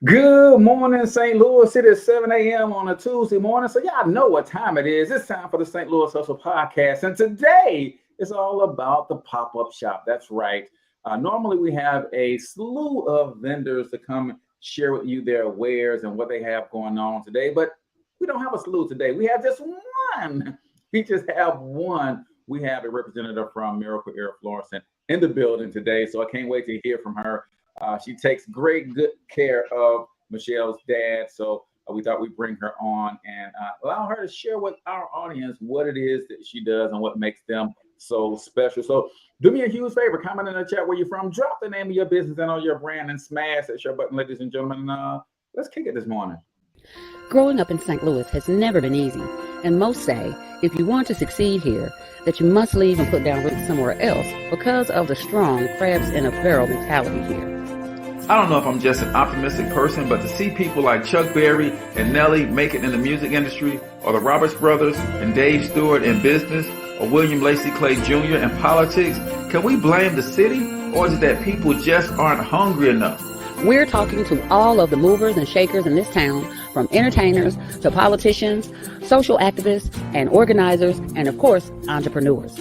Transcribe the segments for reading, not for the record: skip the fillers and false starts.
Good morning, St. Louis. It is 7 a.m. on a Tuesday morning. So y'all know what time it is. It's time for the St. Louis Hustle Podcast. And today is all about the pop-up shop. That's right. Normally we have a slew of vendors to come share with you their wares and what they have going on today. But we don't have a slew today. We have just one. We just have one. We have a representative from Miracle Air Florissant in the building today. So I can't wait to hear from her. She takes good care of Michelle's dad. So we thought we'd bring her on and allow her to share with our audience what it is that she does and what makes them so special. So do me a huge favor, comment in the chat where you're from, drop the name of your business and on your brand and smash that share button, ladies and gentlemen. Let's kick it this morning. Growing up in St. Louis has never been easy, and most say if you want to succeed here, that you must leave and put down roots somewhere else because of the strong crabs in a barrel mentality here. I don't know if I'm just an optimistic person, but to see people like Chuck Berry and Nelly make it in the music industry, or the Roberts brothers and Dave Stewart in business, or William Lacey Clay Jr. in politics, can we blame the city, or is it that people just aren't hungry enough? We're talking to all of the movers and shakers in this town, from entertainers to politicians, social activists and organizers, and of course, entrepreneurs.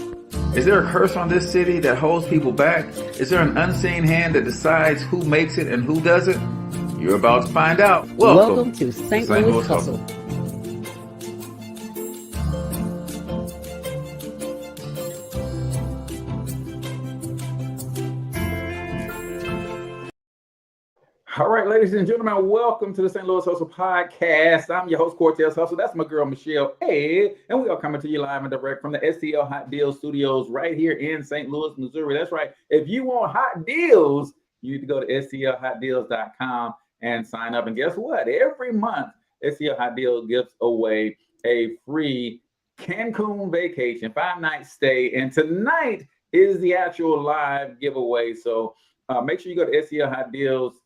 Is there a curse on this city that holds people back? Is there an unseen hand that decides who makes it and who doesn't? You're about to find out. Welcome to St. Louis Hustle. All right, ladies and gentlemen, welcome to the St. Louis Hustle Podcast. I'm your host, CORTEZ Hustle. That's my girl, Michelle A. And we are coming to you live and direct from the STL Hot Deals Studios right here in St. Louis, Missouri. That's right. If you want hot deals, you need to go to stlhotdeals.com and sign up. And guess what? Every month, STL Hot Deals gives away a free Cancun vacation, 5-night stay. And tonight is the actual live giveaway. So make sure you go to stlhotdeals.com,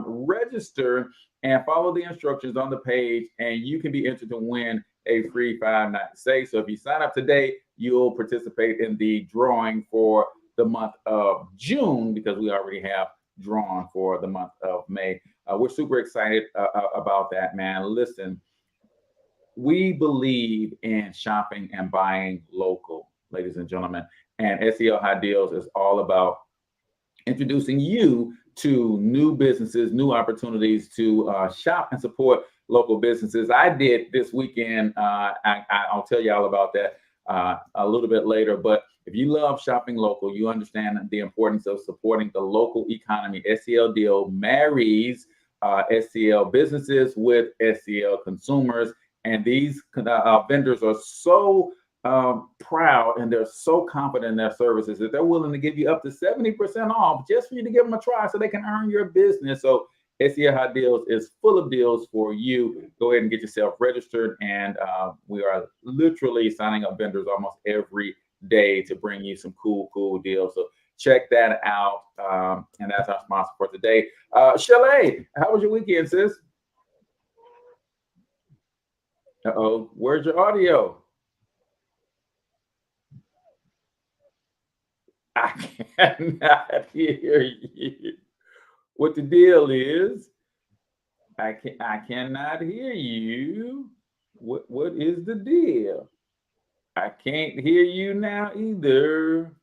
register and follow the instructions on the page, and you can be entered to win a free 5-night stay. So if you sign up today, you'll participate in the drawing for the month of June, because we already have drawn for the month of May. We're super excited about that, man. Listen, we believe in shopping and buying local, ladies and gentlemen, and SEL High Deals is all about introducing you to new businesses, new opportunities to shop and support local businesses. I did this weekend. I'll tell you all about that a little bit later. But if you love shopping local, you understand the importance of supporting the local economy. SEL Deal marries SEL businesses with SEL consumers. And these vendors are so proud and they're so confident in their services that they're willing to give you up to 70% off just for you to give them a try so they can earn your business. So SEL Hot Deals is full of deals for you. Go ahead and get yourself registered. And we are literally signing up vendors almost every day to bring you some cool deals. So check that out. And that's our sponsor for today. Jaleah, how was your weekend, sis? Uh-oh, where's your audio? I cannot hear you. What the deal is? I cannot hear you. What is the deal? I can't hear you now either.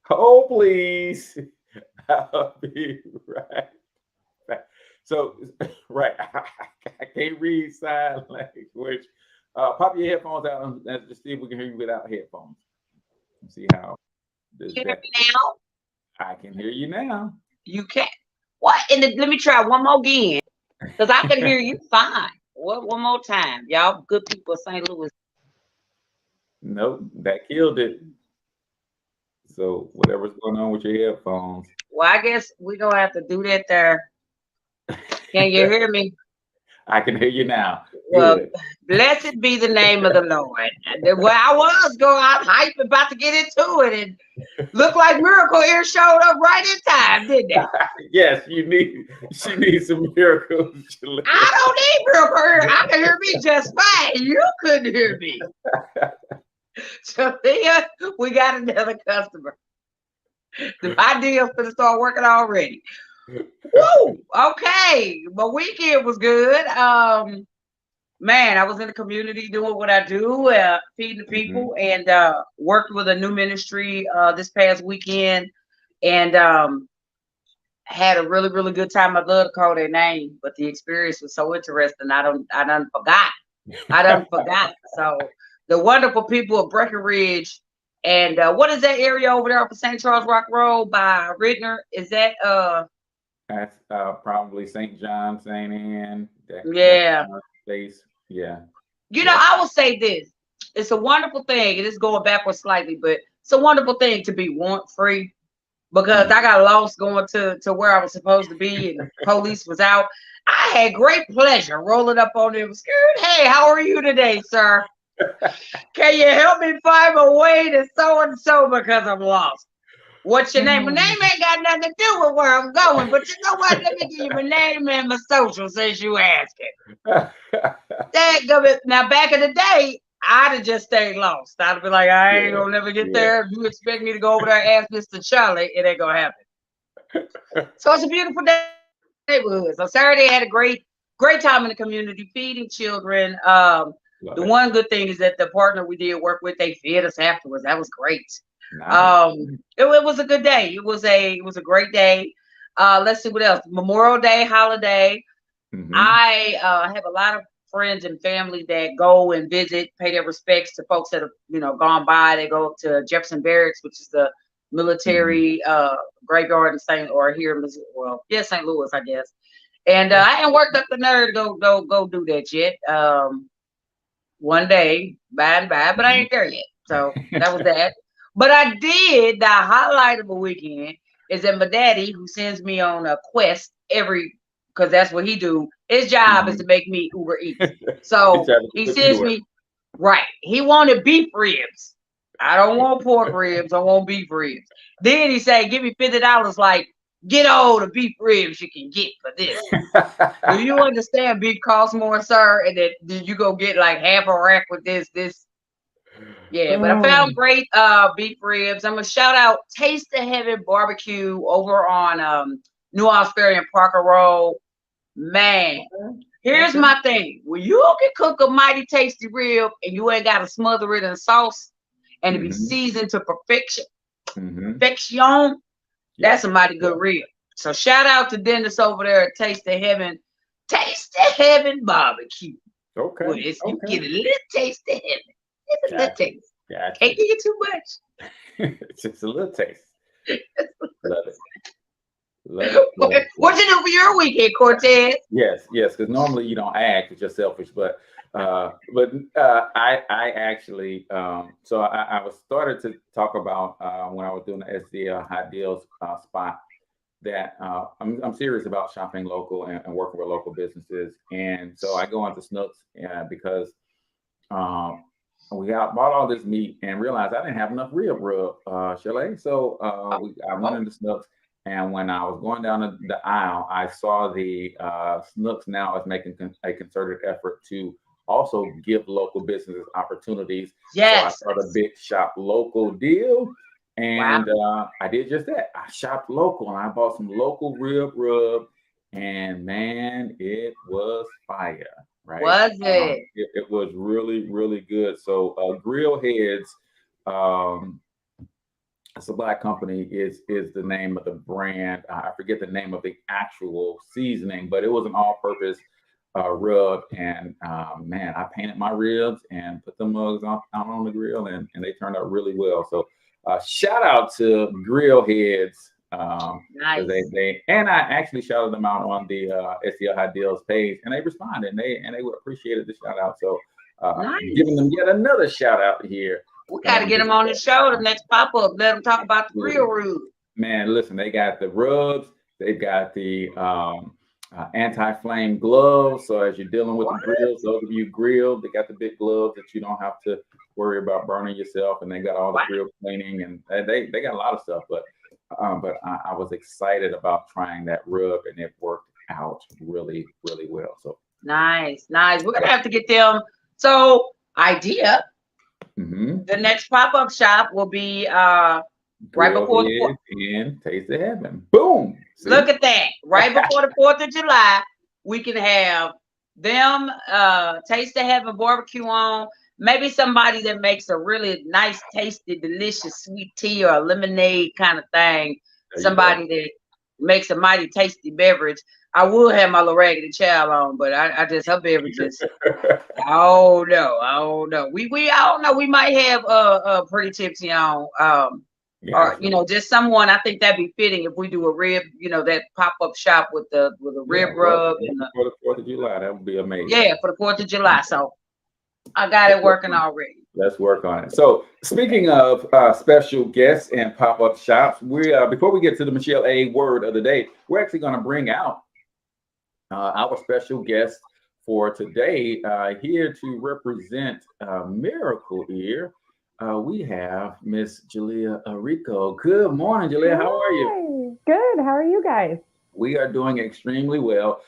Hold, please. I'll be right back. So, right, I can't read sign language. Pop your headphones out and just see if we can hear you without headphones. Let's see how. Can you hear me now? I can hear you now. You can. What? Let me try one more again, because I can hear you fine. One more time, y'all. Good people of St. Louis. Nope, that killed it. So whatever's going on with your headphones. Well, I guess we're gonna have to do that there. Can you hear me? I can hear you now. Well, Good. Blessed be the name of the Lord. Well, I was going out hype about to get into it, and looked like Miracle here showed up right in time, didn't it? Yes, she needs some miracles. I don't need Miracle here. I can hear me just fine. You couldn't hear me. So yeah, we got another customer. The idea's gonna start working already. Woo! Okay, my weekend was good. Man, I was in the community doing what I do, feeding the people, and worked with a new ministry this past weekend, and had a really, really good time. I'd love to call their name, but the experience was so interesting. I done forgot. So the wonderful people of Breckenridge, and what is that area over there off of St. Charles Rock Road by Ridner? Is that That's probably St. John, St. Anne. Yeah. That place. Yeah. You know, I will say this. It's a wonderful thing. It is going backwards slightly, but it's a wonderful thing to be want free, because I got lost going to where I was supposed to be, and the police was out. I had great pleasure rolling up on them. Scared. Hey, how are you today, sir? Can you help me find my way to so-and-so because I'm lost? What's your name? My name ain't got nothing to do with where I'm going, but you know what? Let me give you my name and my social since you asking. Now, back in the day, I'd have just stayed lost. I'd be like, I ain't gonna never get there. If you expect me to go over there and ask Mr. Charlie, it ain't gonna happen. So it's a beautiful neighborhood. So Saturday I had a great time in the community, feeding children. The one good thing is that the partner we did work with, they fed us afterwards. That was great. Nice. It was a good day. It was a great day. Let's see what else. Memorial Day holiday. I have a lot of friends and family that go and visit, pay their respects to folks that have gone by. They go to Jefferson Barracks, which is the military graveyard in St. Louis, I guess. And I ain't worked up the nerve to go do that yet. One day, by and by, but I ain't there yet. So that was that. But I did. The highlight of the weekend is that my daddy, who sends me on a quest because that's what he do. His job is to make me Uber Eats. So he sends me, right. He wanted beef ribs. I don't want pork ribs. I want beef ribs. Then he said, give me $50, like, get all the beef ribs you can get for this. Do you understand beef costs more, sir? And that did you go get like half a rack with this? Yeah, but I found great beef ribs. I'm gonna shout out Taste of Heaven Barbecue over on New Osprey and Parker Road. Man, here's my thing. When you can cook a mighty tasty rib and you ain't gotta smother it in sauce and to be seasoned to perfection, that's a mighty good rib. So shout out to Dennis over there at Taste of Heaven Barbecue. Okay. Well, you get a little taste of heaven. It's a little taste. Can't give you too much. It's just a little taste. Love it. What'd you do for your weekend, CORTEZ? Yes, because normally you don't act, it's just selfish, but I actually so I was started to talk about when I was doing the SDL High Deals spot that I'm serious about shopping local and working with local businesses, and so I go into Snooks because we bought all this meat and realized I didn't have enough rib rub, Jaleah. So I went into Snooks. And when I was going down the aisle, I saw the Snooks now is making a concerted effort to also give local businesses opportunities. Yes. So I started a big shop local deal. And I did just that. I shopped local and I bought some local rib rub. And man, it was fire. Right? Was it? It was really, really good. So Grill Heads, it's a Black company, is the name of the brand. I forget the name of the actual seasoning, but it was an all-purpose rub. And man, I painted my ribs and put the mugs out on the grill, and they turned out really well. So shout out to Grill Heads. Nice. And I actually shouted them out on the SDL High Deals page, and they responded, and they would appreciate the shout out. So nice. Giving them yet another shout out here. We got to get them on the show. The next pop up, let them talk about the grill rub. Man, listen, they got the rubs, they've got the anti-flame gloves. So as you're dealing with the grills, those of you grill, they got the big gloves that you don't have to worry about burning yourself, and they got all the grill cleaning, and they got a lot of stuff. But I was excited about trying that rub, and it worked out really, really well. So nice. We're gonna have to get them. So idea. The next pop-up shop will be Right Grill before the is in Taste of Heaven. Boom. See? Look at that. Right before the 4th of July, we can have them Taste of Heaven barbecue on. Maybe somebody that makes a really nice, tasty, delicious sweet tea or a lemonade kind of thing. Somebody that makes a mighty tasty beverage. I would have my little raggedy child on, but I just her beverages. I don't know. I don't know. We might have Pretty Tipsy on. Or just someone. I think that'd be fitting if we do a rib, that pop-up shop with a rib rub for the 4th of July. That would be amazing. Yeah, for the 4th of July. So I got it working already. Let's work on it. So speaking of special guests and pop-up shops, we before we get to the Michelle A word of the day, we're actually going to bring out our special guest for today here to represent Miracle Ear. We have Miss Jaleah Alrico. Good morning, Jaleah. How are you? Good. How are you guys? We are doing extremely well.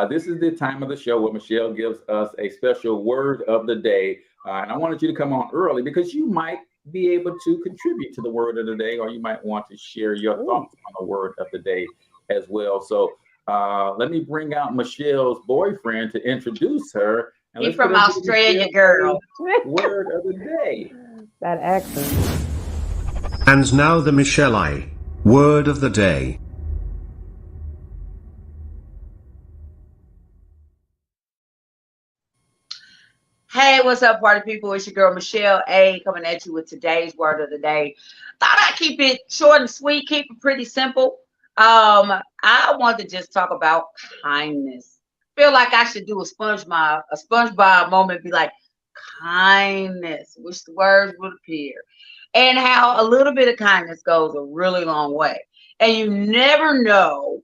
This is the time of the show where Michelle gives us a special word of the day. And I wanted you to come on early because you might be able to contribute to the word of the day, or you might want to share your thoughts on the word of the day as well. So let me bring out Michelle's boyfriend to introduce her. He's from Australia, girl. Word of the day. That accent. And now the Michelle I word of the day. Hey, what's up, party people? It's your girl Michelle A coming at you with today's word of the day. Thought I'd keep it short and sweet, keep it pretty simple. I want to just talk about kindness. Feel like I should do a SpongeBob moment, be like kindness, which the words would appear, and how a little bit of kindness goes a really long way. And you never know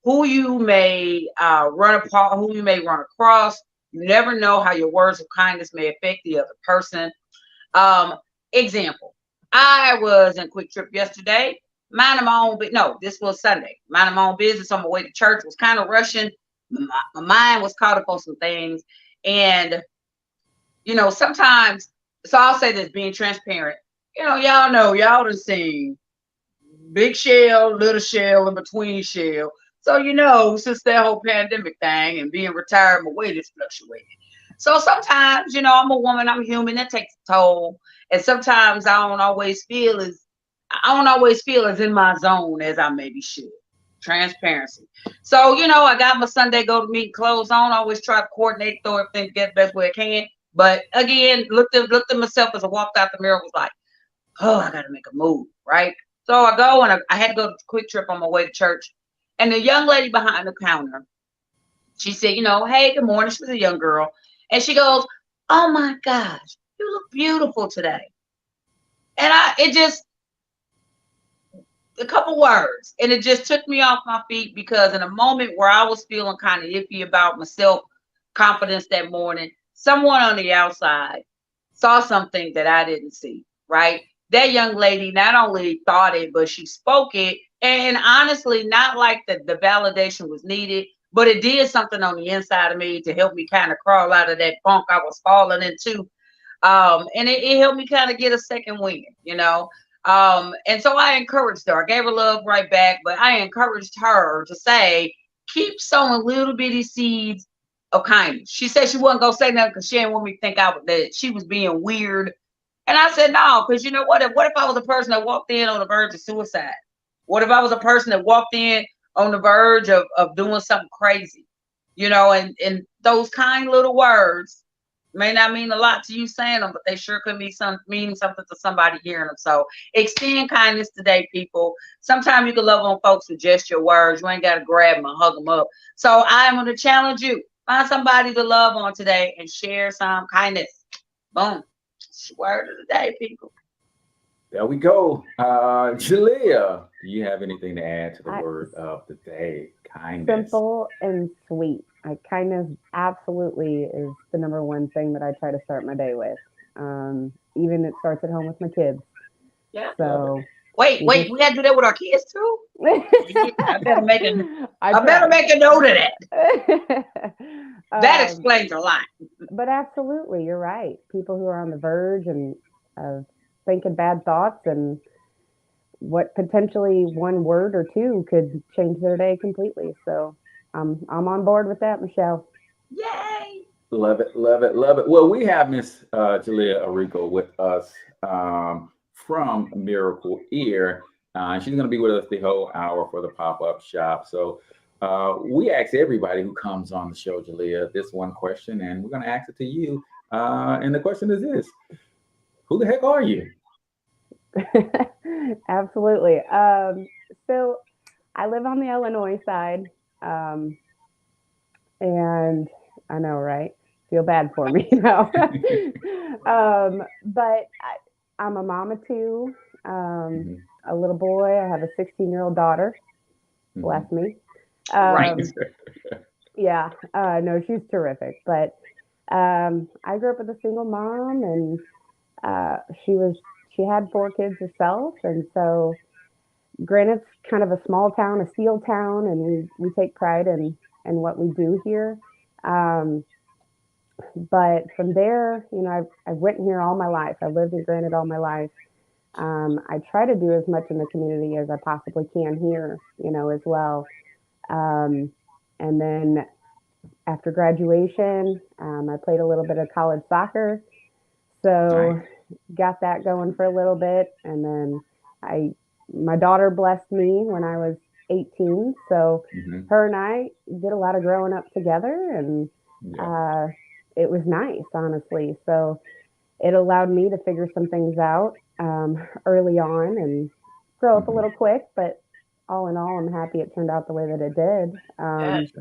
who you may run across. You never know how your words of kindness may affect the other person. Example, I was in Quick Trip yesterday, minding my own, this was Sunday, minding my own business on my way to church, was kind of rushing. My mind was caught up on some things. And, sometimes, so I'll say this, being transparent, y'all done seen big shell, little shell, in between shell. So, since that whole pandemic thing and being retired, my weight is fluctuating. So sometimes, I'm a woman, I'm human, that takes a toll. And sometimes I don't always feel as in my zone as I maybe should. Transparency. So, I got my Sunday go to meet clothes on. I always try to coordinate, throw everything together the best way I can. But again, looked at myself as I walked out the mirror, was like, oh, I got to make a move, right? So I go and I had to go to Quick Trip on my way to church. And the young lady behind the counter, she said, hey, good morning. She was a young girl. And she goes, oh my gosh, you look beautiful today. And a couple words, and it just took me off my feet, because in a moment where I was feeling kind of iffy about my self-confidence that morning, someone on the outside saw something that I didn't see, right? That young lady not only thought it, but she spoke it. And honestly, not like the validation was needed, but it did something on the inside of me to help me kind of crawl out of that funk I was falling into. And it helped me kind of get a second wind, and so I encouraged her. I gave her love right back, but I encouraged her to say, keep sowing little bitty seeds of kindness. She said she wasn't going to say nothing because she didn't want me to think that she was being weird. And I said, no, because you know what? What if I was a person that walked in on the verge of suicide? What if I was a person that walked in on the verge of doing something crazy? And those kind little words may not mean a lot to you saying them, but they sure could mean something to somebody hearing them. So extend kindness today, people. Sometimes you can love on folks with just your words. You ain't got to grab them and hug them up. So I'm going to challenge you. Find somebody to love on today and share some kindness. Boom. Word of the day, people. There we go. Jaleah, do you have anything to add to the word of the day? Kindness. Simple and sweet. Kindness absolutely is the number one thing that I try to start my day with. Even it starts at home with my kids. Yeah. So wait, we gotta do that with our kids too. I better make a note of that. That explains a lot. But absolutely, you're right. People who are on the verge of thinking bad thoughts, and what potentially one word or two could change their day completely. So I'm on board with that, Michelle. Yay! Love it, love it, love it. Well, we have Miss Jaleah Alrico with us from Miracle Ear. She's going to be with us the whole hour for the pop-up shop. So we ask everybody who comes on the show, Jaleah, this one question, and we're going to ask it to you. And the question is this: who the heck are you? Absolutely. So I live on the Illinois side, and I know, right? Feel bad for me now. But I'm a mom of two, Mhm, a little boy. I have a 16-year-old daughter. mhm. Bless me. Right. Yeah, no, she's terrific. But I grew up with a single mom, and uh, she was she had four kids herself, and so granted, it's kind of a small town, a steel town, and we take pride in what we do here. Um, but from there, I've written here all my life. I've lived in Granite all my life. I try to do as much in the community as I possibly can here, as well. Um, and then after graduation, I played a little bit of college soccer. Nice. So got that going for a little bit. And then I, my daughter blessed me when I was 18. So Hmm. her and I did a lot of growing up together, and Yeah. uh, it was nice, honestly. So it allowed me to figure some things out early on and grow up a Hmm. little quick. But all in all, I'm happy it turned out the way that it did. Yes.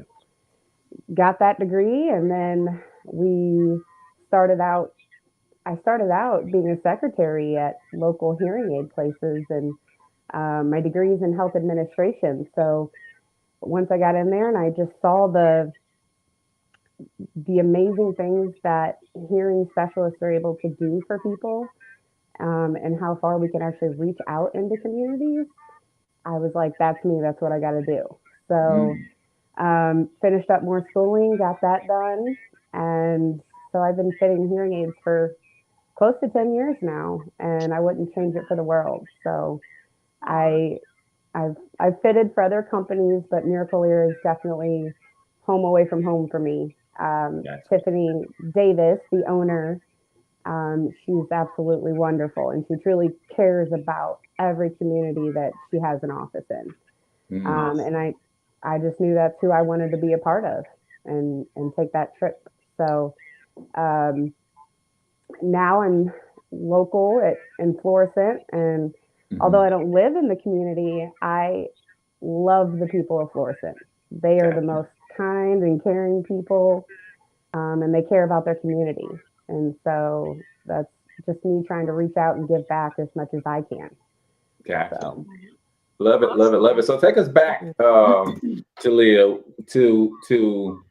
Got that degree, and then we started out I started out being a secretary at local hearing aid places, and my degree is in health administration. So once I got in there, and I just saw the amazing things that hearing specialists are able to do for people, and how far we can actually reach out into communities, I was like, that's me. That's what I got to do. So Mm. finished up more schooling, got that done, and so I've been fitting hearing aids for close to 10 years now, and I wouldn't change it for the world. So I I've fitted for other companies, but Miracle Ear is definitely home away from home for me. Gotcha. Tiffany Davis, the owner, she's absolutely wonderful, and she truly cares about every community that she has an office in. Mm. And I just knew that's who I wanted to be a part of, and take that trip. So um, now I'm local in Florissant, and although Hmm. I don't live in the community, I love the people of Florissant. They are the Gotcha. most kind and caring people, and they care about their community. And so that's just me trying to reach out and give back as much as I can. Gotcha. So Love it, love it, love it. So take us back, to Leo, to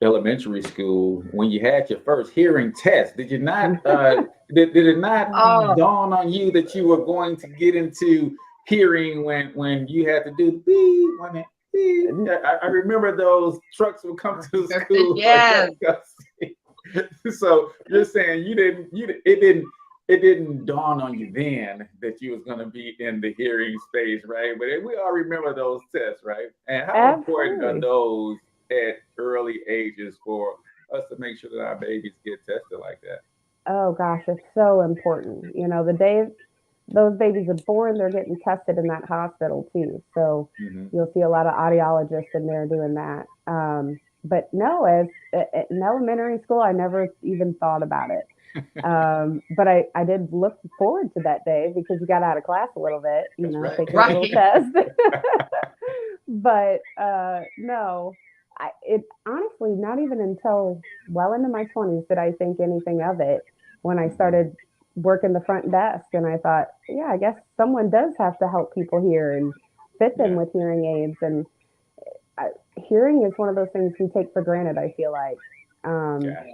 elementary school when you had your first hearing test. Did you not? Did it not Oh, dawn on you that you were going to get into hearing when you had to do the beep when it beep? I remember those trucks would come to school. yes. So you're saying it didn't dawn on you then that you was going to be in the hearing space, right? But we all remember those tests, right? And how important are absolutely. those at early ages for us to make sure that our babies get tested like that? Oh gosh, it's so important. The day those babies are born, they're getting tested in that hospital too. So Hmm. you'll see a lot of audiologists in there doing that. But no, as in elementary school, I never even thought about it. But I did look forward to that day because you got out of class a little bit, That's right. taking that little Right. test. But no, it honestly not even until well into my 20s did I think anything of it when I Hmm. started working the front desk, and I thought, yeah, I guess someone does have to help people here and fit them Yeah. with hearing aids. And uh, hearing is one of those things we take for granted. I feel like um, Gotcha.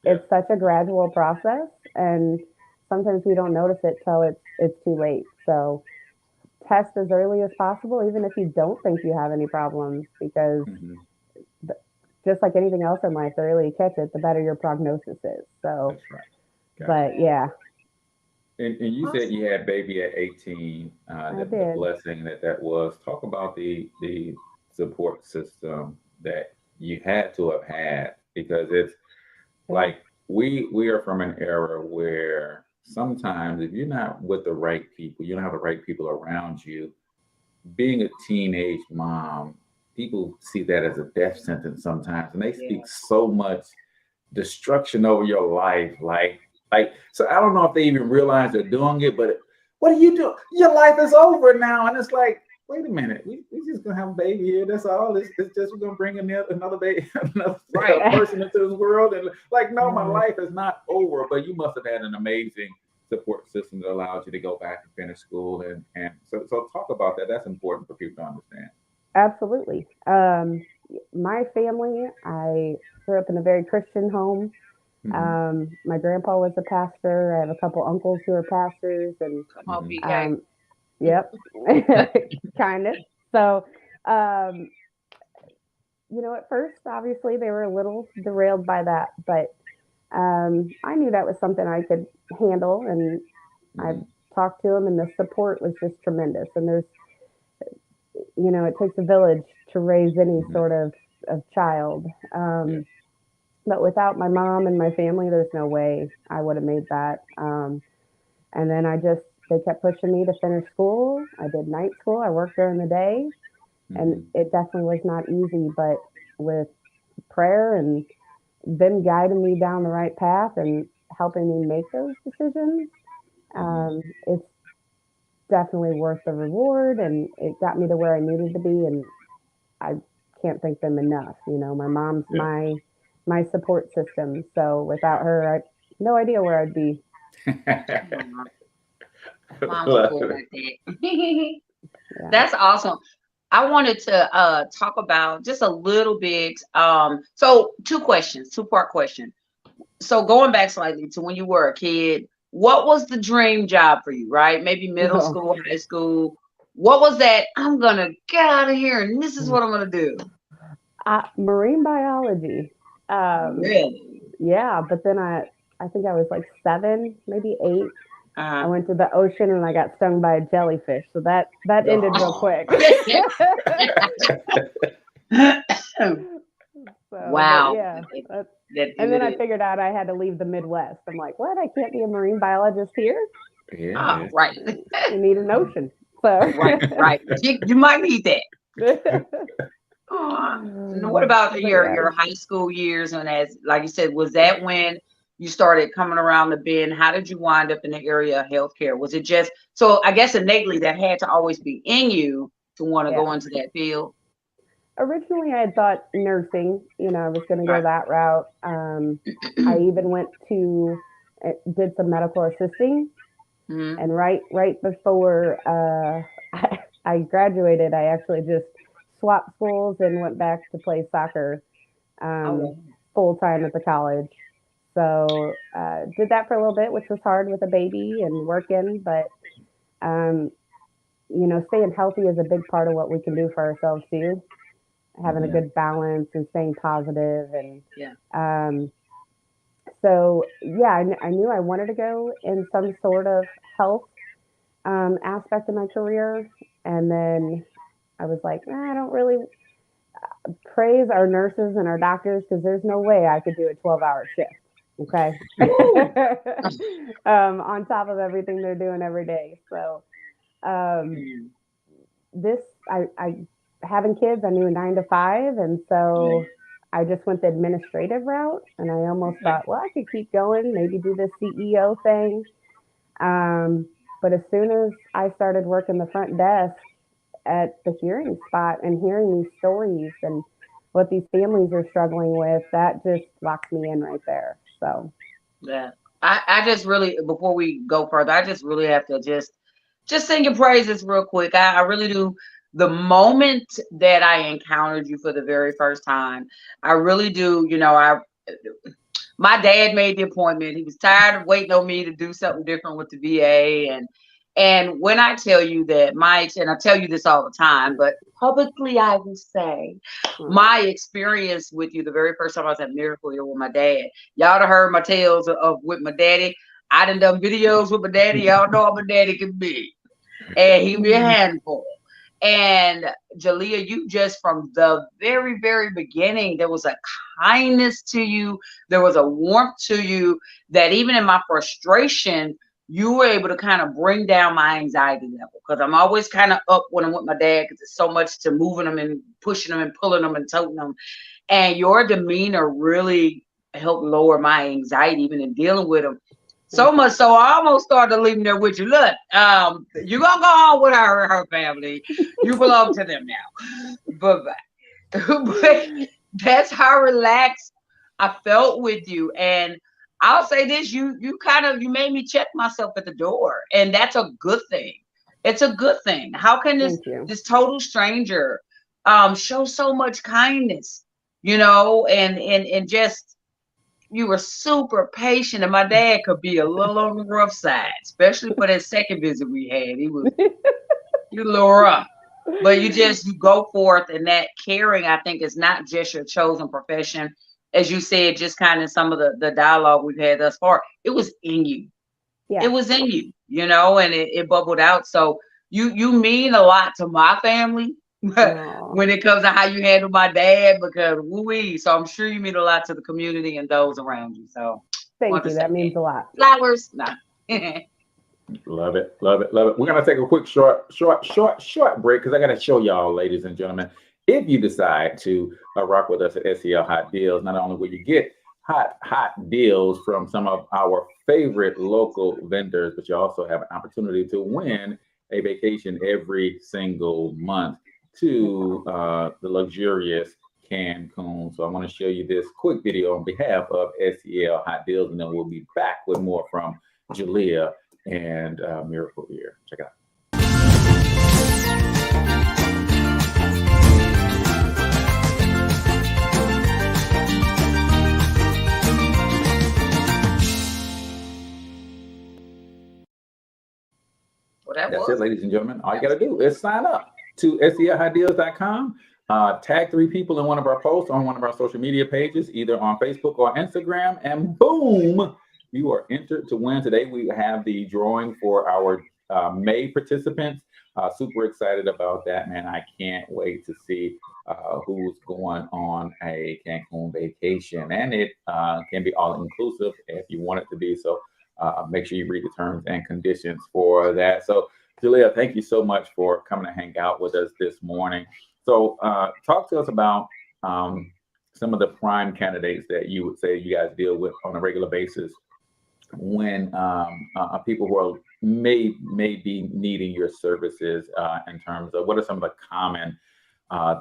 Yeah. it's such a gradual process, and sometimes we don't notice it till it's too late. So test as early as possible, even if you don't think you have any problems, because Hmm. just like anything else in life, the earlier you catch it, the better your prognosis is. So, That's right. Gotcha. but yeah, And you said you had baby at 18. The did. blessing that was. Talk about the support system that you had to have had, because it's Yeah. like we are from an era where sometimes if you're not with the right people, you don't have the right people around you, being a teenage mom, people see that as a death sentence sometimes, and they Yeah. speak so much destruction over your life. So I don't know if they even realize they're doing it, but what are you doing? Your life is over now. And it's like, wait a minute, we just gonna have a baby here. That's all. It's just we're gonna bring another baby, another Right. person into this world. And like, no, my Right. life is not over. But you must have had an amazing support system that allowed you to go back and finish school. And so talk about that. That's important for people to understand. Absolutely. My family, I grew up in a very Christian home. Hmm. My grandpa was a pastor. I have a couple uncles who are pastors, and Come on, Hmm. BK. yep, kind of. So, um, at first, obviously, they were a little derailed by that, but I knew that was something I could handle, and I Hmm. talked to them, and the support was just tremendous. And it takes a village to raise any Hmm. sort of child. Yeah. But without my mom and my family, there's no way I would have made that. And then they kept pushing me to finish school. I did night school. I worked during the day, and Hmm. it definitely was not easy, but with prayer and them guiding me down the right path and helping me make those decisions, Hmm. it's definitely worth the reward. And it got me to where I needed to be. And I can't thank them enough. My mom's Yeah. my support system. So without her, I no idea where I'd be. Aw, moms are Love cool it. like that. Yeah. That's awesome. I wanted to talk about just a little bit. So two questions, two-part question. So going back slightly to when you were a kid, what was the dream job for you, right? Maybe middle So, school, high school. What was that? I'm gonna get out of here and this is what I'm gonna do. marine biology. Um, Really? yeah, but then I think I was like 7, maybe 8. I Uh, went to the ocean and I got stung by a jellyfish. So that ended real Oh. quick. So, but wow. yeah, That and then ended I it. figured out I had to leave the Midwest. I'm like, what? I can't be a marine biologist here. Oh, Yes. right. You need an ocean. So, Right, right. You might need that. And what about but yeah. your high school years? And as like you said, was that when you started coming around the bend? How did you wind up in the area of healthcare? Was it just so? I guess innately that had to always be in you to want to Yeah. go into that field. Originally, I had thought nursing. I was going to go Right. that route. I even did some medical assisting, Hmm. and right before I graduated, I actually just swapped schools and went back to play soccer um, Oh, full time at the college. So did that for a little bit, which was hard with a baby and working, but um, staying healthy is a big part of what we can do for ourselves too. Having a Hmm. good balance and staying positive, and yeah. um, so yeah, I knew I wanted to go in some sort of health aspect of my career, and then I was like, I don't really praise our nurses and our doctors because there's no way I could do a 12-hour shift. Okay. Woo! On top of everything they're doing every day. So, um, Mm, this, I, having kids, I knew 9 to 5. And yeah. so I just went the administrative route, and I almost Okay. thought, well, I could keep going, maybe do the CEO thing. Um, but as soon as I started working the front desk at the hearing spot and hearing these stories and what these families are struggling with, that just locked me in right there. So, Yeah. I just really before we go further, I just really have to just sing your praises real quick. I really do. The moment that I encountered you for the very first time, I really do, my dad made the appointment. He was tired of waiting on me to do something different with the VA. And when I tell you that and I tell you this all the time, but publicly I will say my experience with you the very first time I was at Miracle here with my dad. Y'all have heard my tales of with my daddy. I done videos with my daddy. Y'all know how my daddy can be. And he be a handful. And Jaleah, you just from the very, very beginning, there was a kindness to you. There was a warmth to you that even in my frustration, you were able to kind of bring down my anxiety level. Because I'm always kind of up when I'm with my dad because there's so much to moving them and pushing them and pulling them and toting them. And your demeanor really helped lower my anxiety even in dealing with them. So much so I almost started leaving there with you. Look, you're gonna go on with her family. You belong to them now. But that's how relaxed I felt with you. And I'll say this, you made me check myself at the door. And that's a good thing. It's a good thing. How can this total stranger show so much kindness, and just you were super patient, and my dad could be a little on the rough side, especially for that second visit we had. He was a little rough, but you go forth, and that caring, I think, is not just your chosen profession, as you said. Just kind of some of the dialogue we've had thus far, it was in you. Yeah. It was in you, and it bubbled out. So you mean a lot to my family. When it comes to how you handle my dad, because so I'm sure you mean a lot to the community and those around you. So thank you. That means a lot. Flowers. No. Love it. We're gonna take a quick short break because I gotta show y'all, ladies and gentlemen, if you decide to rock with us at SEL Hot Deals, not only will you get hot deals from some of our favorite local vendors, but you also have an opportunity to win a vacation every single month to the luxurious Cancun. So I want to show you this quick video on behalf of SEL Hot Deals, and then we'll be back with more from Jaleah and Miracle here. Check it out. That's it, ladies and gentlemen. All you got to do is sign up to selhotdeals.com. Tag 3 people in one of our posts on one of our social media pages, either on Facebook or Instagram, and boom, you are entered to win. Today we have the drawing for our May participants. Super excited about that, man. I can't wait to see who's going on a Cancun vacation, and it can be all inclusive if you want it to be. So make sure you read the terms and conditions for that. So Jaleah, thank you so much for coming to hang out with us this morning. So talk to us about some of the prime candidates that you would say you guys deal with on a regular basis when people who are may be needing your services in terms of what are some of the common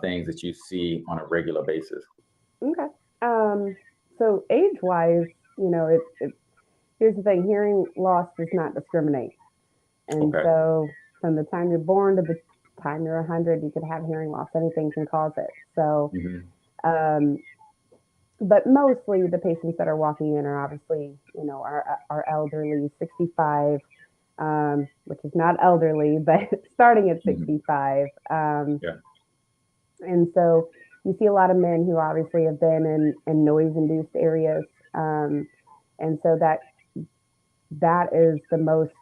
things that you see on a regular basis? Okay. So age-wise, here's the thing, hearing loss does not discriminate. And so from the time you're born to the time you're 100, you could have hearing loss. Anything can cause it. So, but mostly the patients that are walking in are obviously, are elderly, 65, which is not elderly, but starting at 65. And so you see a lot of men who obviously have been in noise-induced areas. And so that is the most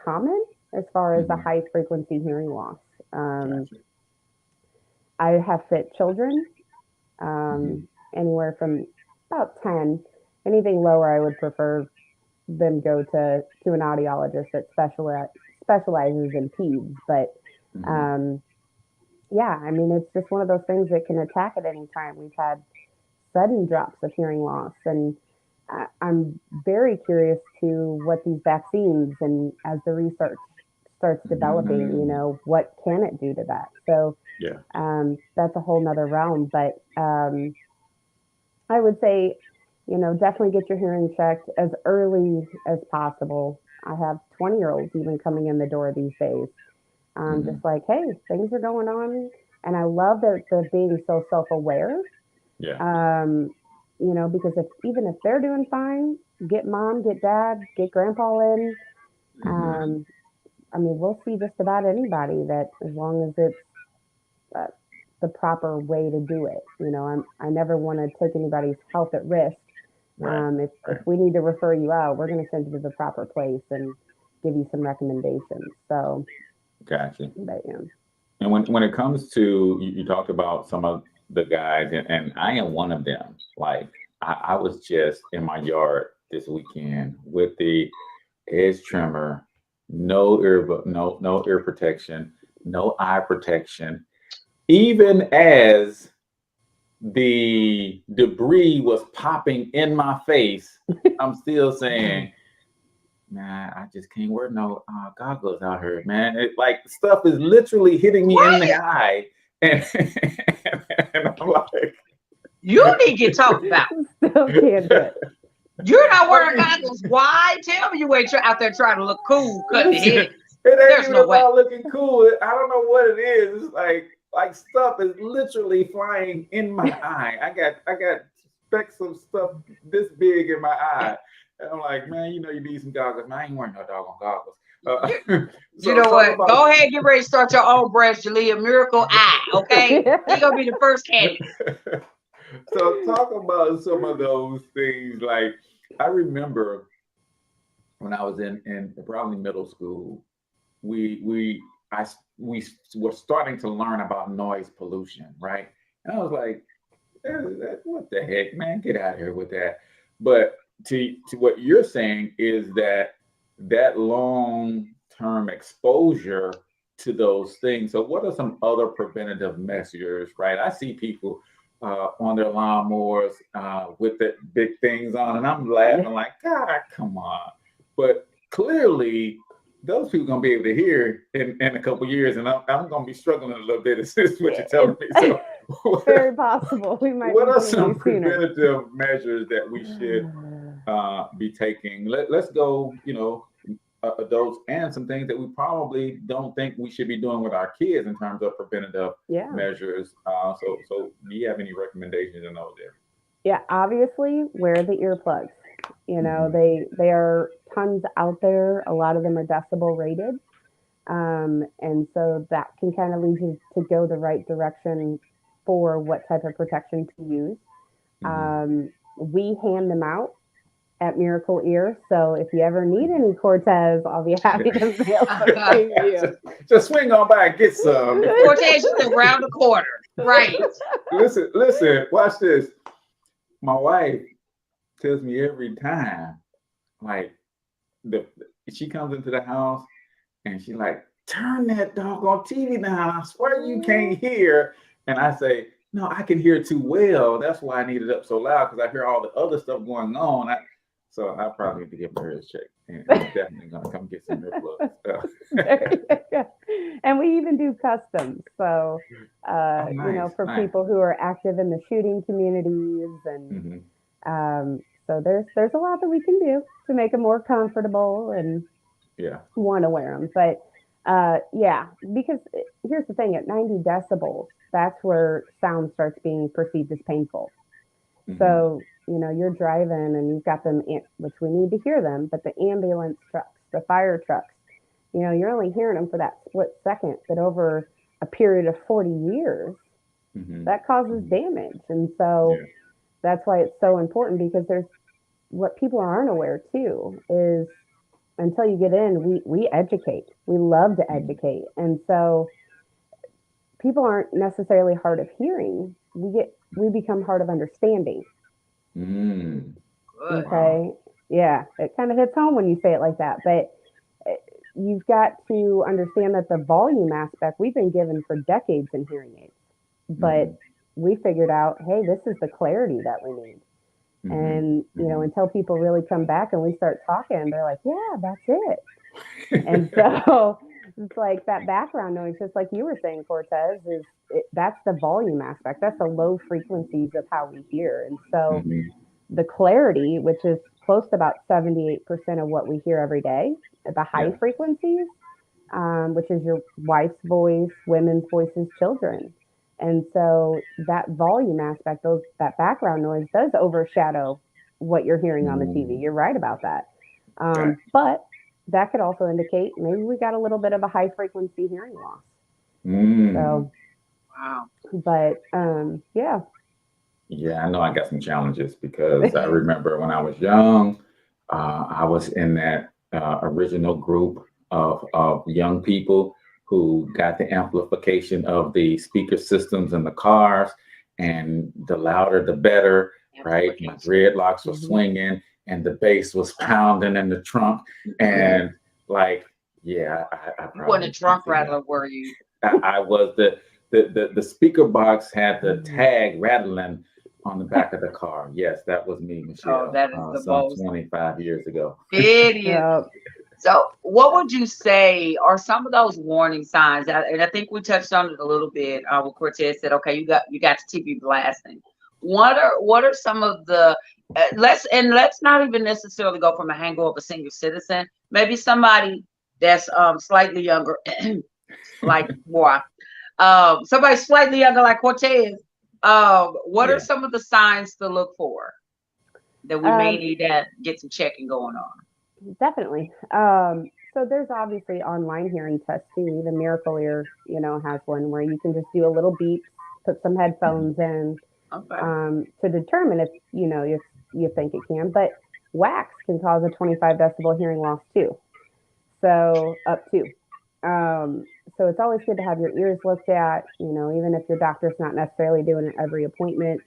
common as far as the high frequency hearing loss. I have fit children, anywhere from about 10. Anything lower, I would prefer them go to an audiologist that specializes in peds. But it's just one of those things that can attack at any time. We've had sudden drops of hearing loss, and I'm very curious to what these vaccines, and as the research starts developing, what can it do to that? So that's a whole nother realm. But I would say, definitely get your hearing checked as early as possible. I have 20-year-olds even coming in the door these days. Just like, hey, things are going on. And I love that they're being so self-aware. Because even if they're doing fine, get mom, get dad, get grandpa in. We'll see just about anybody that, as long as it's the proper way to do it. I never want to take anybody's health at risk, Right. If we need to refer you out, we're going to send you to the proper place and give you some recommendations. So, Gotcha. but yeah. And when it comes to you talked about some of the guys, and I am one of them. Like I was just in my yard this weekend with the edge trimmer, no ear protection, no eye protection. Even as the debris was popping in my face, I'm still saying, nah, I just can't wear no goggles out here, man. It, like stuff is literally hitting me in the eye, and, and I'm like, You need to get talked about. Still can't do it. You're not wearing goggles. Why? Tell me you ain't out there trying to look cool, cutting the head. It ain't There's even no way. about looking cool. I don't know what it is. It's like stuff is literally flying in my eye. I got specks of stuff this big in my eye. And I'm like, man, you need some goggles. Man, I ain't wearing no doggone goggles. You know what? Go ahead, get ready to start your own brand, Jaleah. Miracle Eye, okay? You're going to be the first candidate. So talk about some of those things. Like I remember when I was in probably middle school, we were starting to learn about noise pollution, right? And I was like, what the heck, man, get out of here with that. But to what you're saying is that long-term exposure to those things. So what are some other preventative measures, right? I see people on their lawnmowers with the big things on, and I'm laughing like, God, come on. But clearly, those people gonna be able to hear in a couple of years, and I'm gonna be struggling a little bit. Is this what you're telling me? So, very possible. We might. What are some preventative measures that we should be taking? Let's go. Adults, and some things that we probably don't think we should be doing with our kids in terms of preventative measures. So do you have any recommendations in those areas? Yeah, obviously wear the earplugs. They are tons out there. A lot of them are decibel rated. And so that can kind of lead you to go the right direction for what type of protection to use. We hand them out at Miracle Ear. So if you ever need any CORTEZ, I'll be happy to mail some to you. Just swing on by and get some. CORTEZ is around the corner. Right. Listen, watch this. My wife tells me every time, like, she comes into the house and she's like, turn that doggone TV down. I swear you can't hear. And I say, no, I can hear too well. That's why I need it up so loud, because I hear all the other stuff going on. So I probably need to get my ears checked, and I'm definitely gonna come get some earplugs. And we even do customs. So nice, for people who are active in the shooting communities, and so there's a lot that we can do to make them more comfortable and want to wear them. But because here's the thing: at 90 decibels, that's where sound starts being perceived as painful. So you're driving and you've got them, which we need to hear them, but the ambulance trucks, the fire trucks, you're only hearing them for that split second, but over a period of 40 years, that causes damage. And so that's why it's so important, because there's what people aren't aware too is until you get in, we educate. We love to educate. And so people aren't necessarily hard of hearing. We become hard of understanding. Okay. Yeah. It kind of hits home when you say it like that, but you've got to understand that the volume aspect we've been given for decades in hearing aids, but we figured out, hey, this is the clarity that we need. And, until people really come back and we start talking, they're like, yeah, that's it. And so it's like that background noise, just like you were saying, CORTEZ, that's the volume aspect. That's the low frequencies of how we hear. And so the clarity, which is close to about 78% of what we hear every day, the high frequencies, which is your wife's voice, women's voices, children. And so that volume aspect, that background noise does overshadow what you're hearing on the TV. You're right about that. But that could also indicate maybe we got a little bit of a high frequency hearing loss. So, wow. But Yeah, I know I got some challenges because I remember when I was young, I was in that original group of young people who got the amplification of the speaker systems in the cars, and the louder the better, right? My dreadlocks were swinging and the bass was pounding in the trunk. And like, yeah, I You wasn't a probably drunk rattler, were you? I was the speaker box had the tag rattling on the back of the car. Yes, that was me, Oh, Michelle. that is the Some most. 25 years ago. It is. Yeah. So, what would you say are some of those warning signs? And I think we touched on it a little bit. What Cortez said, okay, you got the TV blasting. What are some of the let's not even necessarily go from a angle of a senior citizen. Maybe somebody that's slightly younger, like moi. Somebody slightly younger, like Cortez. What are some of the signs to look for that we may need to get some checking going on? Definitely. So there's obviously online hearing tests too. Even Miracle Ear, has one where you can just do a little beep, put some headphones in, to determine if you think it can. But wax can cause a 25 decibel hearing loss too. So up to. So it's always good to have your ears looked at. Even if your doctor's not necessarily doing it every appointment.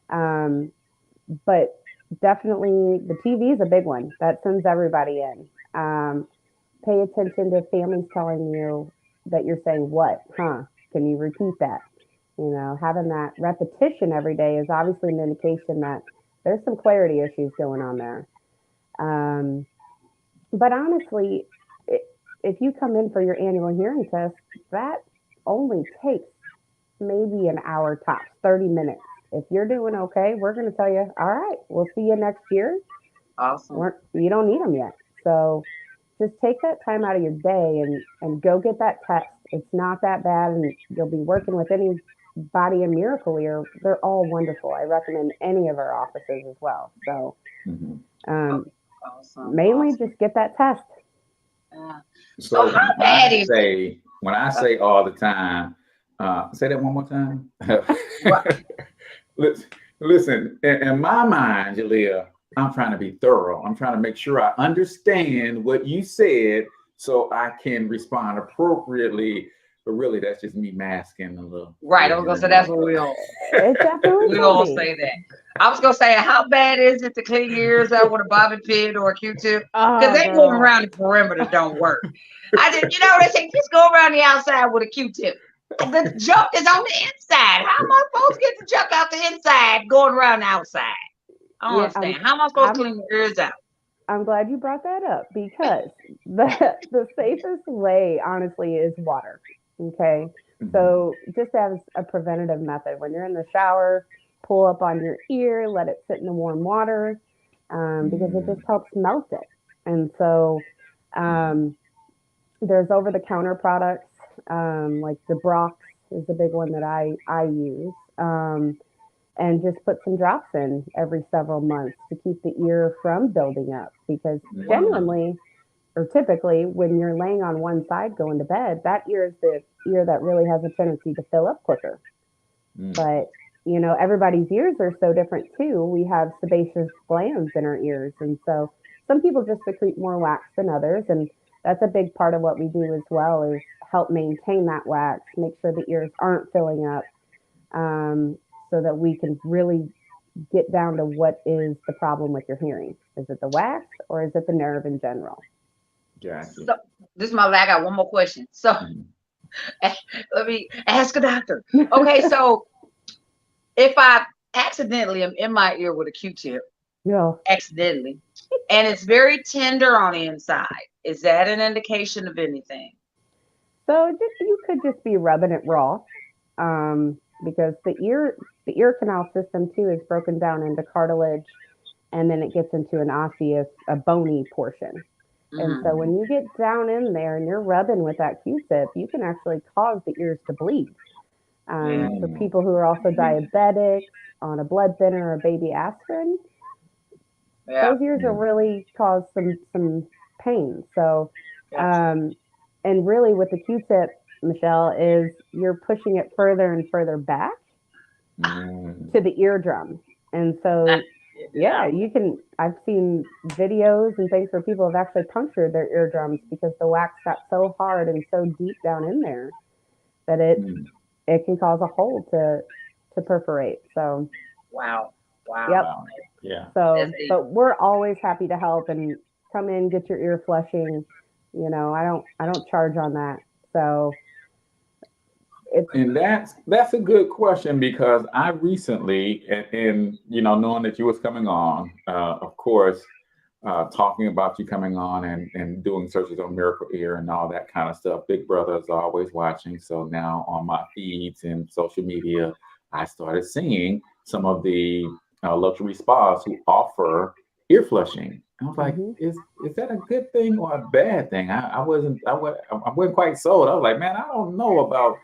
But definitely the TV is a big one that sends everybody in. Pay attention to families telling you that you're saying what, can you repeat that? Having that repetition every day is obviously an indication that there's some clarity issues going on there. But honestly, if you come in for your annual hearing test, that only takes maybe an hour tops, 30 minutes. If you're doing okay, we're going to tell you, all right, we'll see you next year. Awesome. You don't need them yet. So just take that time out of your day and go get that test. It's not that bad, and you'll be working with anybody in Miracle Ear. They're all wonderful. I recommend any of our offices as well. So mainly just get that test. So when I say all the time, say that one more time. Listen, in my mind, Jaleah, I'm trying to be thorough. I'm trying to make sure I understand what you said so I can respond appropriately. But really, that's just me masking a little. Right. I was going to say that's what we all say that. I was going to say, how bad is it to clean your ears out with a bobby pin or a Q-tip? Because they going around the perimeter don't work. They say just go around the outside with a Q-tip. The junk is on the inside. How am I supposed to get the junk out the inside going around the outside? I don't understand. How am I supposed to clean your ears out? I'm glad you brought that up because the safest way, honestly, is water. Okay. So just as a preventative method, when you're in the shower, pull up on your ear, let it sit in the warm water, because it just helps melt it. And so there's over-the-counter products, like the Brox is the big one that I use, and just put some drops in every several months to keep the ear from building up. Because genuinely, or typically, when you're laying on one side going to bed, that ear is the ear that really has a tendency to fill up quicker. But everybody's ears are so different too. We have sebaceous glands in our ears, and so some people just secrete more wax than others, and that's a big part of what we do as well, is help maintain that wax, make sure the ears aren't filling up, so that we can really get down to what is the problem with your hearing. Is it the wax or is it the nerve in general? Gotcha. So, this is my I got one more question. So let me ask a doctor. Okay, so if I accidentally am in my ear with a Q-tip, accidentally, and it's very tender on the inside, is that an indication of anything? So you could just be rubbing it raw, because the ear canal system too is broken down into cartilage, and then it gets into an osseous, a bony portion. And so when you get down in there and you're rubbing with that Q-tip, you can actually cause the ears to bleed. For people who are also diabetic, on a blood thinner or baby aspirin, those ears will really cause some pain. So, and really with the Q-tip, Michelle, is you're pushing it further and further back. to the eardrum. And so, yeah, I've seen videos and things where people have actually punctured their eardrums because the wax got so hard and so deep down in there that it can cause a hole to perforate. So, Wow. yep. Wow. Yeah. So, but we're always happy to help and come in, get your ear flushing. You know, I don't charge on that. So, and that's a good question, because I recently, and you know, knowing that you was coming on, of course, talking about you coming on and doing searches on Miracle Ear and all that kind of stuff. Big Brother is always watching. So now on my feeds and social media, I started seeing some of the luxury spas who offer ear flushing. I was like, is that a good thing or a bad thing? I wasn't quite sold. I was like, man, I don't know about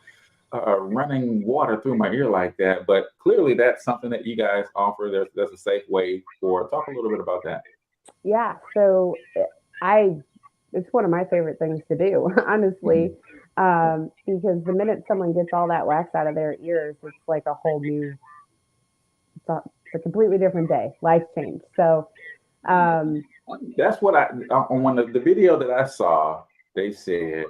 running water through my ear like that. But clearly, that's something that you guys offer. There's a safe way for. Talk a little bit about that. Yeah, so it's one of my favorite things to do, honestly, because the minute someone gets all that wax out of their ears, it's like a whole new, it's a completely different day, life change. So that's what on one of the video that I saw, they said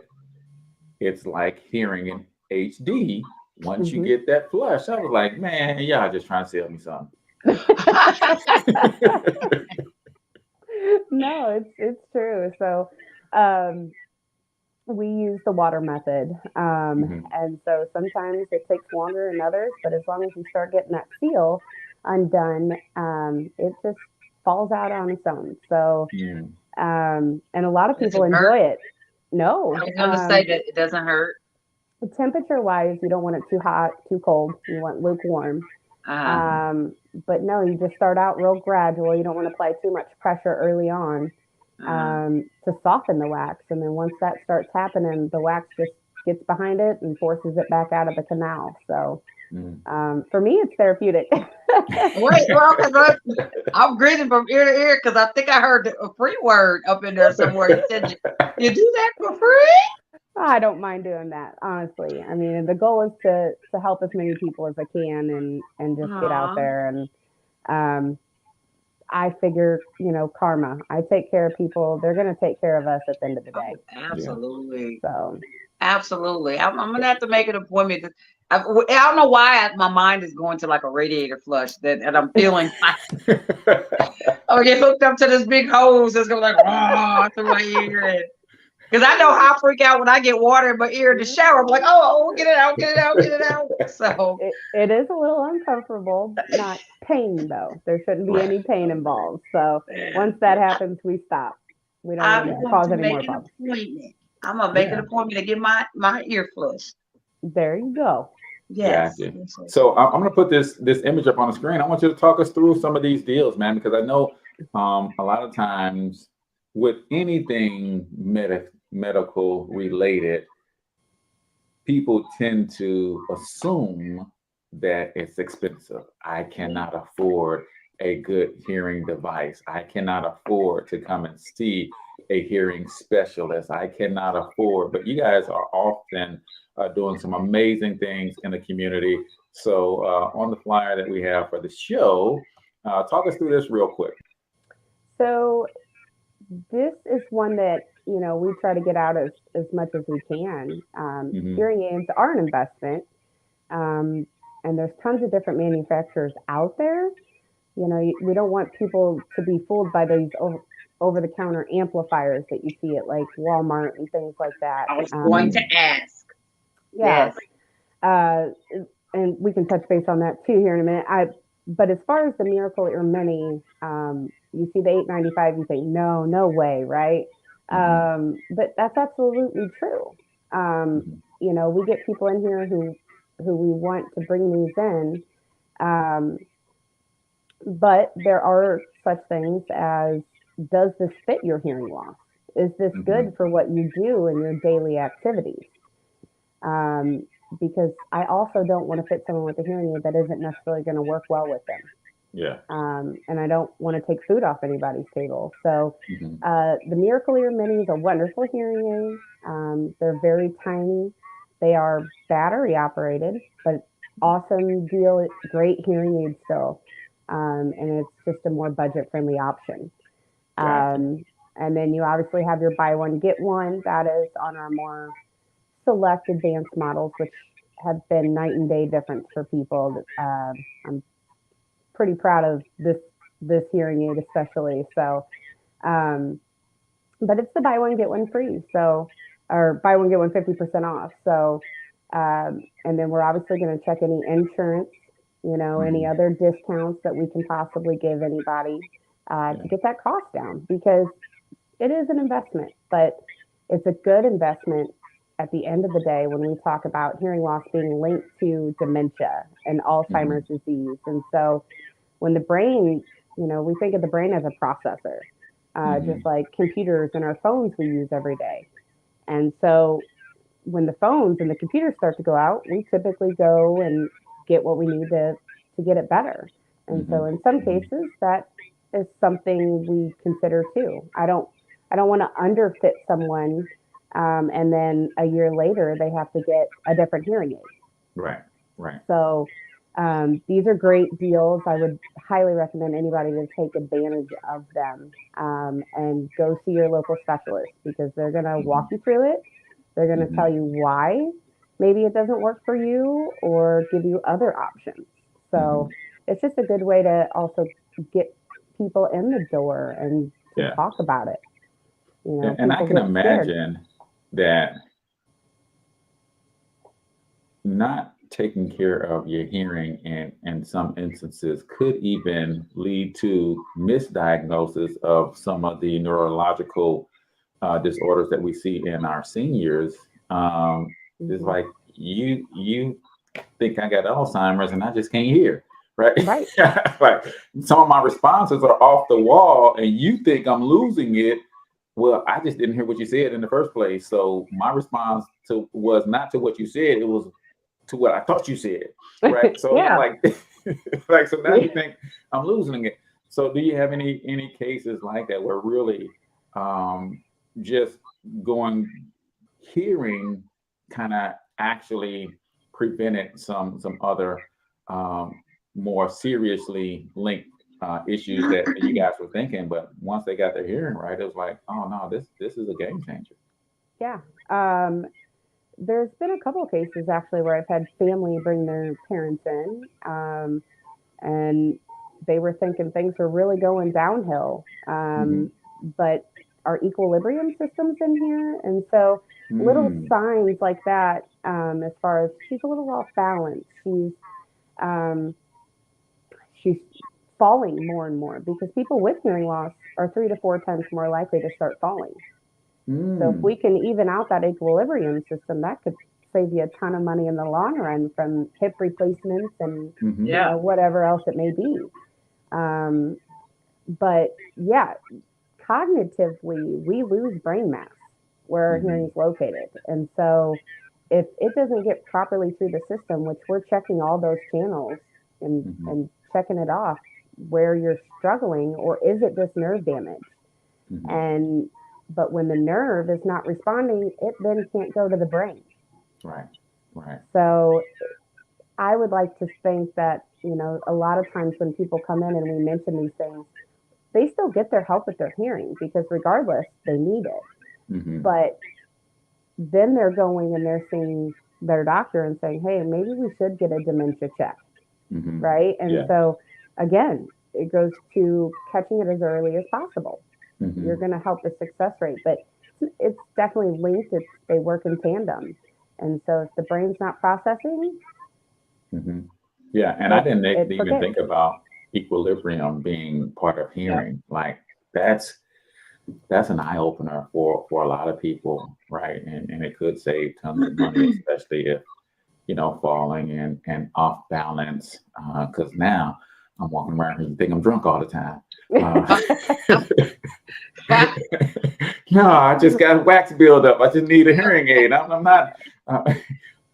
it's like hearing in HD once you get that flush. I was like, man, y'all just trying to sell me something. No, it's true. So we use the water method. And so sometimes it takes longer than others, but as long as you start getting that seal undone, it just falls out on its own. So, and a lot of people enjoy it. No. I was going to say that it doesn't hurt. Temperature wise, you don't want it too hot, too cold. You want lukewarm. But no, you just start out real gradual. You don't want to apply too much pressure early on to soften the wax. And then once that starts happening, the wax just gets behind it and forces it back out of the canal. So for me, it's therapeutic. Wait, well, I'm grinning from ear to ear because I think I heard a free word up in there somewhere. You said you do that for free? I don't mind doing that, honestly. I mean, the goal is to help as many people as I can and just get out there. And I figure, you know, karma. I take care of people. They're going to take care of us at the end of the day. Absolutely. So, absolutely. I'm going to have to make an appointment. I don't know why my mind is going to like a radiator flush and I'm feeling I get hooked up to this big hose that's going like through my ear. Because I know how I freak out when I get water in my ear in the shower. I'm like, oh, get it out, get it out, get it out. So it is a little uncomfortable, not pain though. There shouldn't be any pain involved. So once that happens, we stop. We don't want to cause any more problems. I'm gonna make an appointment to get my ear flushed. There you go. Yes. Gotcha. So I'm going to put this image up on the screen. I want you to talk us through some of these deals, man, because I know a lot of times with anything medical related, people tend to assume that it's expensive. I cannot afford a good hearing device. I cannot afford to come and see a hearing specialist. I cannot afford, but you guys are often doing some amazing things in the community. So on the flyer that we have for the show, talk us through this real quick. So this is one that, you know, we try to get out as much as we can. Hearing aids are an investment, and there's tons of different manufacturers out there. You know, we don't want people to be fooled by these over-the-counter amplifiers that you see at like Walmart and things like that. I was going to ask. Yeah. Yes. And we can touch base on that too here in a minute. But as far as the Miracle Ear Mini, you see the $895, you think, no way, right? But that's absolutely true. You know, we get people in here who we want to bring these in. But there are such things as, does this fit your hearing loss? Is this good for what you do in your daily activities? Because I also don't want to fit someone with a hearing aid that isn't necessarily going to work well with them. Yeah. And I don't want to take food off anybody's table. So the Miracle Ear Mini is a wonderful hearing aid. They're very tiny. They are battery operated, but awesome deal, great hearing aid still. And it's just a more budget-friendly option. And then you obviously have your buy one, get one. That is on our more select advanced models, which have been night and day difference for people. I'm pretty proud of this hearing aid especially. So, but it's the buy one, get one free. So, or buy one, get one 50% off. So, and then we're obviously going to check any insurance, any other discounts that we can possibly give anybody to get that cost down, because it is an investment, but it's a good investment at the end of the day when we talk about hearing loss being linked to dementia and Alzheimer's disease. And so when the brain, we think of the brain as a processor, just like computers and our phones we use every day. And so when the phones and the computers start to go out, we typically go and get what we need to get it better. And so in some cases, that is something we consider too. I don't want to underfit someone, and then a year later they have to get a different hearing aid. Right. So these are great deals. I would highly recommend anybody to take advantage of them, and go see your local specialist, because they're going to walk you through it. They're going to tell you why maybe it doesn't work for you, or give you other options. So it's just a good way to also get people in the door and to talk about it. And I can imagine that not taking care of your hearing in some instances could even lead to misdiagnosis of some of the neurological disorders that we see in our seniors. It's like you think I got Alzheimer's and I just can't hear, right? Like some of my responses are off the wall and you think I'm losing it. Well, I just didn't hear what you said in the first place. So my response was not to what you said, it was to what I thought you said, right? So so now you think I'm losing it. So do you have any cases like that where really just hearing kind of actually prevented some other more seriously linked issues that you guys were thinking, but once they got their hearing right, it was like, oh no, this is a game changer. Yeah. There's been a couple of cases actually where I've had family bring their parents in, and they were thinking things were really going downhill, but our equilibrium system's in here. And so little signs like that, as far as she's a little off balance, she's falling more and more, because people with hearing loss are 3 to 4 times more likely to start falling. So if we can even out that equilibrium system, that could save you a ton of money in the long run from hip replacements and whatever else it may be. But yeah, cognitively, we lose brain mass where our hearing is located. And so if it doesn't get properly through the system, which we're checking all those channels and checking it off where you're struggling, or is it just nerve damage? But when the nerve is not responding, it then can't go to the brain. Right. So I would like to think that, a lot of times when people come in and we mention these things, they still get their help with their hearing, because regardless, they need it. But then they're going and they're seeing their doctor and saying, hey, maybe we should get a dementia check. Right. And so again, it goes to catching it as early as possible. You're going to help the success rate, but it's definitely linked. They work in tandem. And so if the brain's not processing. And I didn't even think about equilibrium being part of hearing. Like that's an eye opener for a lot of people. Right. And it could save tons of money, especially if, falling and off balance. Cause now I'm walking around and you think I'm drunk all the time. No, I just got wax buildup. I just need a hearing aid. I'm not.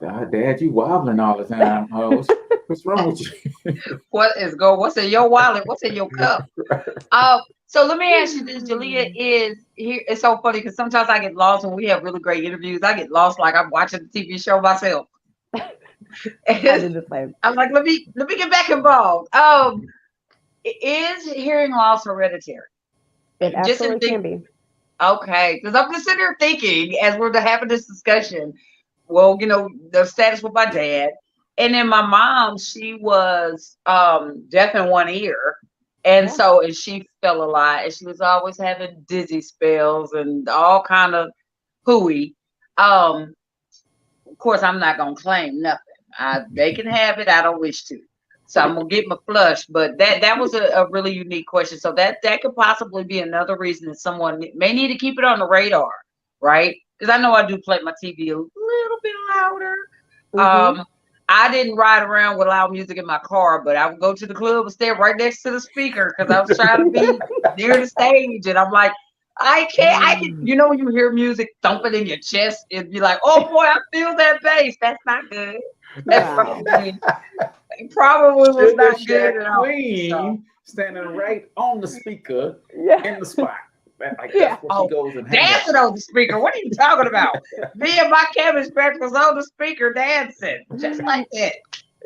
Dad, you wobbling all the time. What's wrong with you? What's in your wallet? What's in your cup? So let me ask you this, Jaleah. Is here? It's so funny because sometimes I get lost when we have really great interviews. I get lost like I'm watching the TV show myself. I did the same. I'm like, let me get back involved. Is hearing loss hereditary? It absolutely can be. Okay, because I'm just sitting here thinking as we're having this discussion. Well, the status with my dad, and then my mom. She was deaf in one ear, and so she fell a lot, and she was always having dizzy spells and all kind of hooey. Of course, I'm not gonna claim nothing. They can have it. I don't wish to. So I'm gonna get my flush, but that was a really unique question. So that could possibly be another reason that someone may need to keep it on the radar, right? Because I know I do play my TV a little bit louder. Mm-hmm. I didn't ride around with loud music in my car, but I would go to the club and stand right next to the speaker because I was trying to be near the stage, and I'm like, I can, when you hear music thumping in your chest, it'd be like, oh boy, I feel that bass. That's not good. Wow. It probably was not good at all. Queen standing right on the speaker in the spot. That's where she goes and dancing on the speaker. What are you talking about? Me and my cabbage patch was on the speaker dancing, just like that.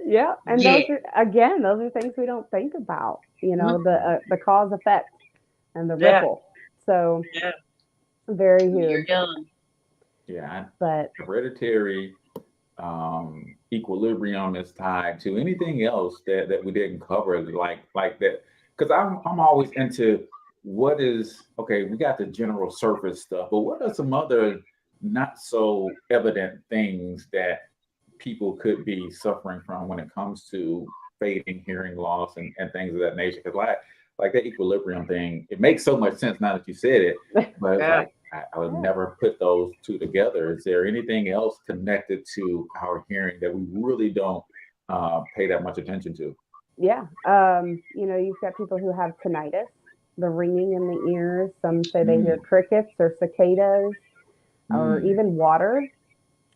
Yeah, and those are things we don't think about. The cause effect and the ripple. So very huge. Yeah, but hereditary equilibrium is tied to anything else that we didn't cover, like that. Because I'm always into what is okay. We got the general surface stuff, but what are some other not so evident things that people could be suffering from when it comes to fading hearing loss and things of that nature? Because like that equilibrium thing, it makes so much sense now that you said it, but it's like I would never put those two together. Is there anything else connected to our hearing that we really don't pay that much attention to? Yeah. You've got people who have tinnitus, the ringing in the ears. Some say they hear crickets or cicadas or even water.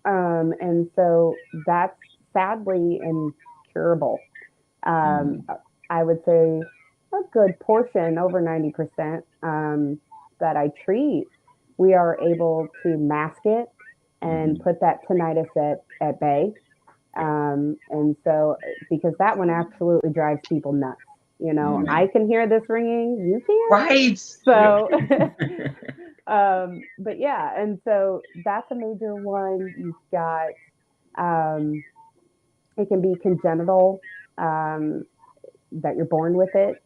And so that's sadly incurable. I would say a good portion, over 90%, that I treat, we are able to mask it and put that tinnitus at bay. And so, because that one absolutely drives people nuts. I can hear this ringing, you can't. Right. So, but yeah, and so that's a major one. You've got, it can be congenital, that you're born with it.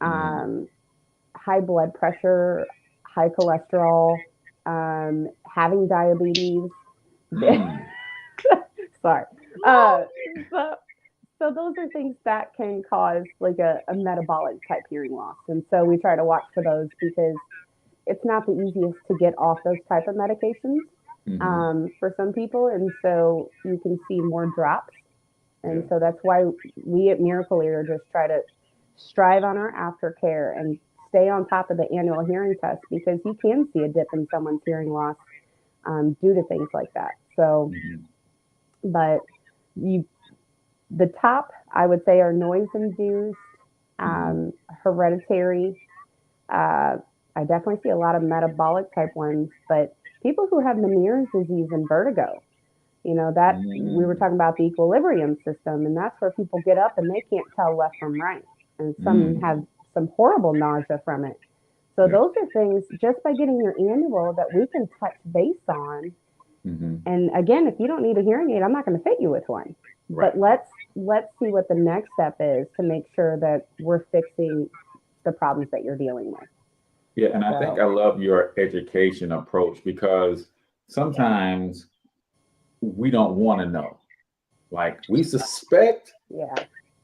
High blood pressure, high cholesterol, having diabetes. Sorry. So those are things that can cause like a metabolic type hearing loss. And so we try to watch for those because it's not the easiest to get off those type of medications for some people. And so you can see more drops. And so that's why we at Miracle Ear just try to strive on our aftercare and stay on top of the annual hearing test, because you can see a dip in someone's hearing loss due to things like that. So, but the top, I would say, are noise-induced, hereditary. I definitely see a lot of metabolic type ones, but people who have Meniere's disease and vertigo, that we were talking about the equilibrium system, and that's where people get up and they can't tell left from right. And some have some horrible nausea from it. So those are things, just by getting your annual, that we can touch base on. And again, if you don't need a hearing aid, I'm not going to fit you with one. Right. But let's see what the next step is to make sure that we're fixing the problems that you're dealing with. Yeah, and I think I love your education approach, because sometimes we don't want to know. Like, we suspect,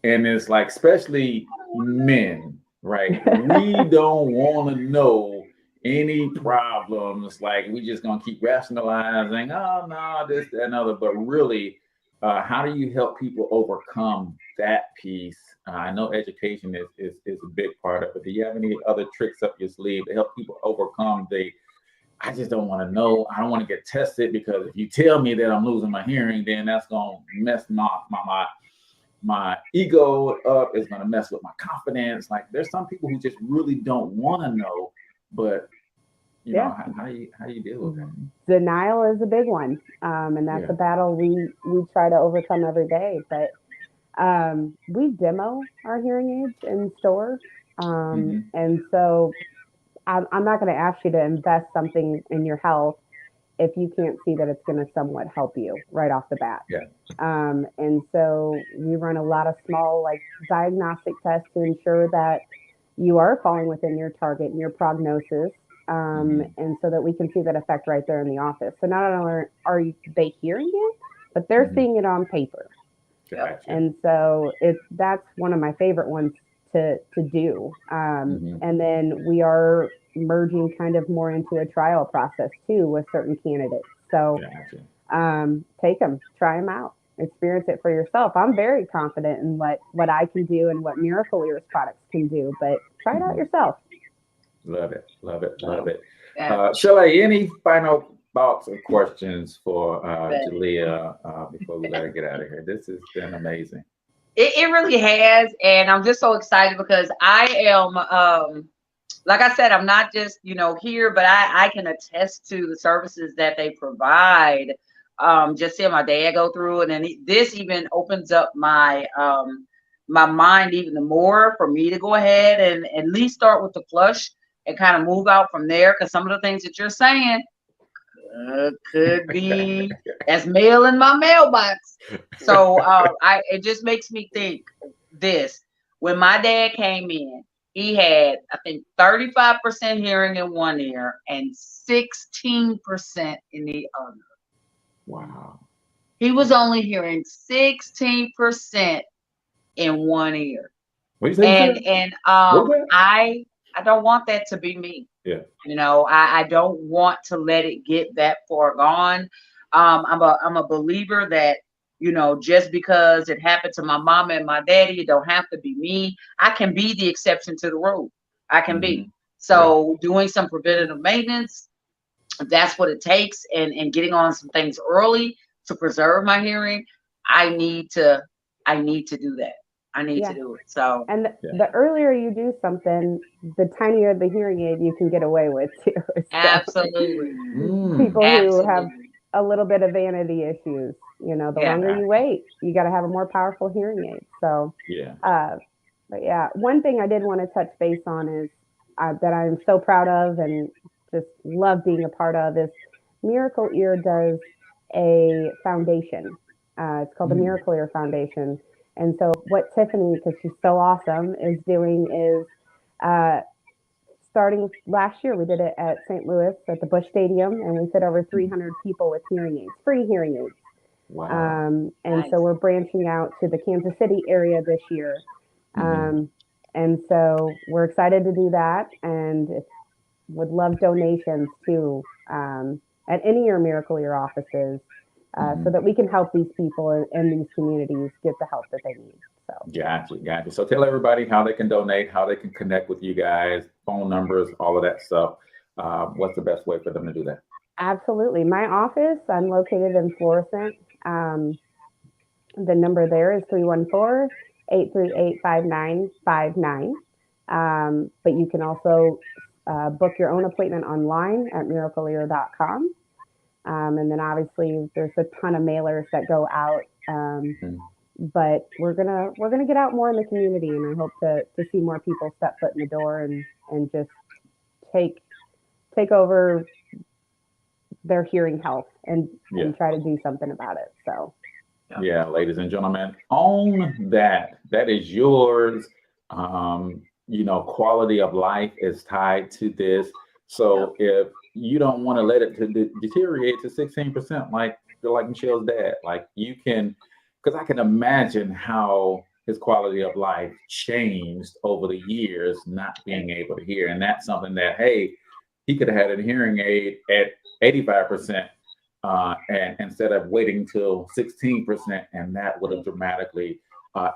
and it's like, especially men, right? We don't want to know any problems. Like, we just gonna keep rationalizing, oh no, this, that, and other. But really, how do you help people overcome that piece? I know education is a big part of it. Do you have any other tricks up your sleeve to help people overcome I just don't want to know. I don't want to get tested, because if you tell me that I'm losing my hearing, then that's gonna mess my ego up. It's gonna mess with my confidence. Like, there's some people who just really don't want to know, but you know, how you deal with that? Denial is a big one, and that's a battle we try to overcome every day. But we demo our hearing aids in store, and so I'm not going to ask you to invest something in your health if you can't see that it's going to somewhat help you right off the bat. And so we run a lot of small like diagnostic tests to ensure that you are falling within your target and your prognosis. And so that we can see that effect right there in the office. So not only are they hearing it, but they're seeing it on paper. Gotcha. And so that's one of my favorite ones to do. And then we are merging kind of more into a trial process too with certain candidates. So take them, try them out, experience it for yourself. I'm very confident in what I can do and what Miracle Ears products can do, but try it out yourself. Love it. Jaleah, any final thoughts or questions for Jaleah before we let her get out of here? This has been amazing. It really has, and I'm just so excited because I am, like I said, I'm not just here, but I can attest to the services that they provide. Just seeing my dad go through it, and this even opens up my my mind even more for me to go ahead and at least start with the flush and kind of move out from there, because some of the things that you're saying could be as mail in my mailbox. So it just makes me think this. When my dad came in, he had, I think, 35% hearing in one ear and 16% in the other. Wow. He was only hearing 16% in one ear. What do you say? And I don't want that to be me. Yeah. I don't want to let it get that far gone. I'm a believer that, just because it happened to my mama and my daddy, it don't have to be me. I can be the exception to the rule. I can be. So doing some preventative maintenance, if that's what it takes, and getting on some things early to preserve my hearing, I need to do that. I need to do it. So, and the earlier you do something, the tinier the hearing aid you can get away with too. So, absolutely. People who have a little bit of vanity issues, the longer you wait, you got to have a more powerful hearing aid. So, but one thing I did want to touch base on is that I'm so proud of and just love being a part of is Miracle Ear does a foundation. It's called the Miracle Ear Foundation. And so what Tiffany, because she's so awesome, is doing is starting last year, we did it at St. Louis at the Busch Stadium, and we fit over 300 people with hearing aids, free hearing aids. Wow. And so we're branching out to the Kansas City area this year. And so we're excited to do that, and would love donations too at any of your Miracle Ear offices. So that we can help these people in these communities get the help that they need. So Gotcha. So tell everybody how they can donate, how they can connect with you guys, phone numbers, all of that stuff. What's the best way for them to do that? Absolutely. My office, I'm located in Florissant. The number there is 314-838-5959. But you can also book your own appointment online at miracleear.com. And then obviously there's a ton of mailers that go out. But we're gonna get out more in the community, and I hope to see more people step foot in the door and just take over their hearing health and try to do something about it. So ladies and gentlemen, own that. That is yours. Quality of life is tied to this. So if you don't want to let it deteriorate to 16%, like Michelle's dad, like you can, because I can imagine how his quality of life changed over the years, not being able to hear. And that's something that, hey, he could have had a hearing aid at 85%, and instead of waiting till 16%, and that would have dramatically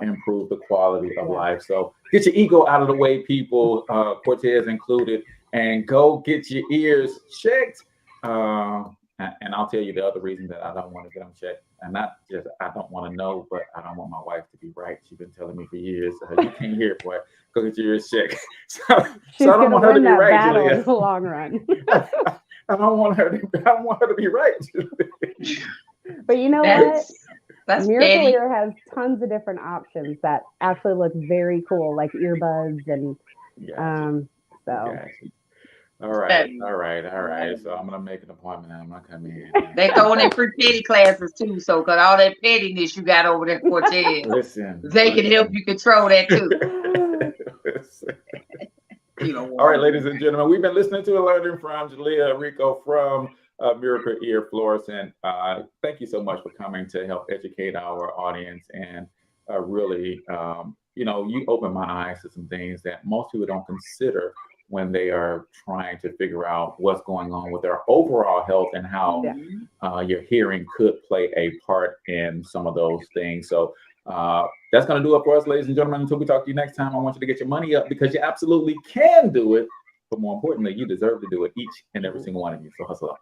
improved the quality of life. So get your ego out of the way, people, CORTEZ included, and go get your ears checked. And I'll tell you the other reason that I don't want to get them checked. And not just I don't want to know, but I don't want my wife to be right. She's been telling me for years, you can't hear, boy. go get your ears checked. She's So I don't want her to be right, battle Jaleah. in the long run. I don't want her to be right. But you know That's Miracle petty. Ear has tons of different options that actually look very cool, like earbuds and Gotcha. so. Gotcha. All right. So I'm gonna make an appointment and I'm gonna come in. They throwing in free petty classes too, so cause all that pettiness you got over there, CORTEZ, Listen. they can help you control that too. All right, ladies and gentlemen, we've been listening to and learning from Jaleah Alrico from Miracle Ear Florissant. Thank you so much for coming to help educate our audience and really, you open my eyes to some things that most people don't consider when they are trying to figure out what's going on with their overall health and how your hearing could play a part in some of those things. So that's going to do it for us, ladies and gentlemen. Until we talk to you next time, I want you to get your money up because you absolutely can do it. But more importantly, you deserve to do it, each and every single one of you. So hustle up.